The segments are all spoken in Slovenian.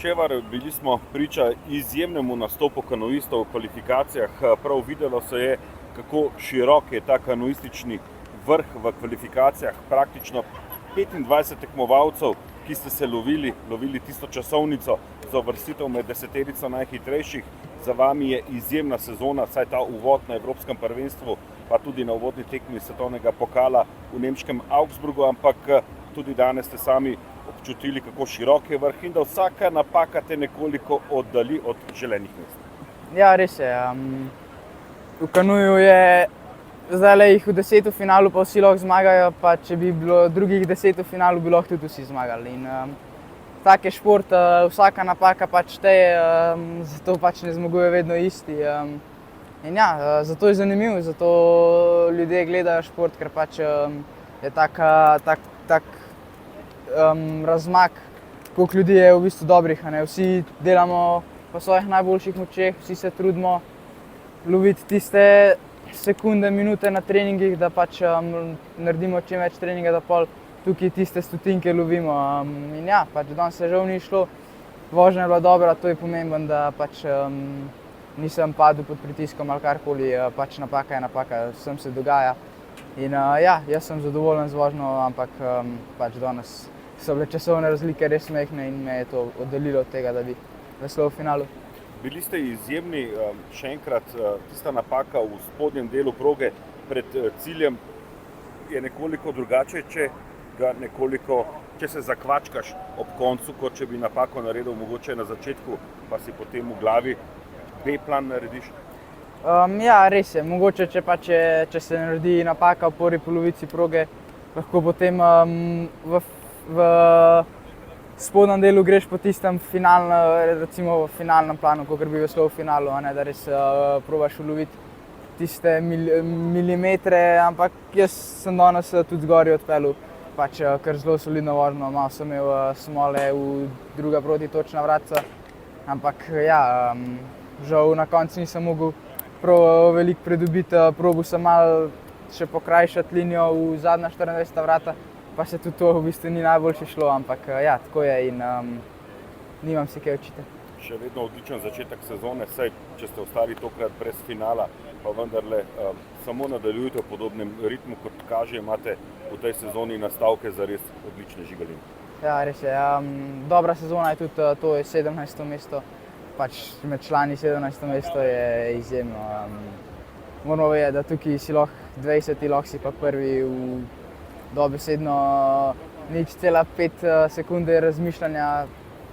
Hočevar, bili smo priča izjemnemu nastopu kanuistov v kvalifikacijah. Prav videlo se je, kako širok je ta kanuistični vrh v kvalifikacijah. Praktično 25 tekmovalcev, ki ste se lovili tisto časovnico za uvrstitev med deseterico najhitrejših. Za vami je izjemna sezona, saj ta uvod na Evropskem prvenstvu, pa tudi na uvodni tekmi svetovnega pokala v nemškem Augsburgu, ampak tudi danes ste sami občutili, kako širok je vrh in da vsaka napaka te nekoliko oddali od želenih mest. Ja, res je. V kanuju je zdaj jih v 10. finalu pa vsi lahko zmagajo, pa če bi bilo drugih 10. finalu, bi lahko tudi vsi zmagali. In tak je šport, vsaka napaka pač šteje, zato pač ne zmaguje vedno isti. In ja, zato je zanimiv, zato ljudje gledajo šport, ker pač je tak razmak, koliko ljudi je v bistvu dobrih. Vsi delamo po svojih najboljših močeh, vsi se trudimo loviti tiste sekunde, minute na treningih, da pač naredimo čim več treninga, da pol tukaj tiste stotinke lovimo. In ja, pač danes se žal ni šlo, vožnja je bila dobra, to je pomembno, da pač nisem padel pod pritiskom ali karkoli, pač napaka je napaka, vsem se dogaja. In ja, jaz sem zadovoljen z vožnjo, ampak pač danes so bile časovne razlike res majhne in me je to oddaljilo od tega, da bi veslal v finalu. Bili ste izjemni, še enkrat, tista napaka v spodnjem delu proge pred ciljem je nekoliko drugače, če se zakvačkaš ob koncu, kot če bi napako naredil mogoče na začetku, pa si potem v glavi B-plan narediš? Ja, res je. Mogoče, če se naredi napaka v prvi polovici proge, lahko potem v spodnjem delu greš po tistem recimo v finalnem planu, kakor bi veslal v finalu, da res probaš uloviti tiste milimetre, ampak jaz sem danes tudi zgoraj odpeljal, pač kar zelo solidno vožnjo, malo sem imel smole v druga protitočna vratca, ampak ja, žal na koncu nisem mogel prav veliko pridobiti, probal sem malo še pokrajšati linijo v zadnja 24 vrata, pa se tudi to v bistvu ni najboljše šlo, ampak ja, tako je in nimam si kaj očitati. Še vedno odličen začetek sezone, saj če ste ostali tokrat brez finala, pa vendarle samo nadaljujte v podobnem ritmu, kot kaže, imate v tej sezoni nastavke za res odlične žigaline. Ja, res je. Dobra sezona je tudi, to je 17. mesto, pač med člani 17. mesto je izjemno. Moramo vedeti, da tukaj si lahko 20, lahko si pa prvi v dobesedno 0,5 sekunde razmišljanja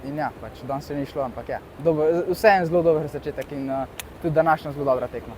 in ja, pač danes se ni šlo, ampak ja, vseeno zelo dober začetek in tudi današnja zelo dobra tekma.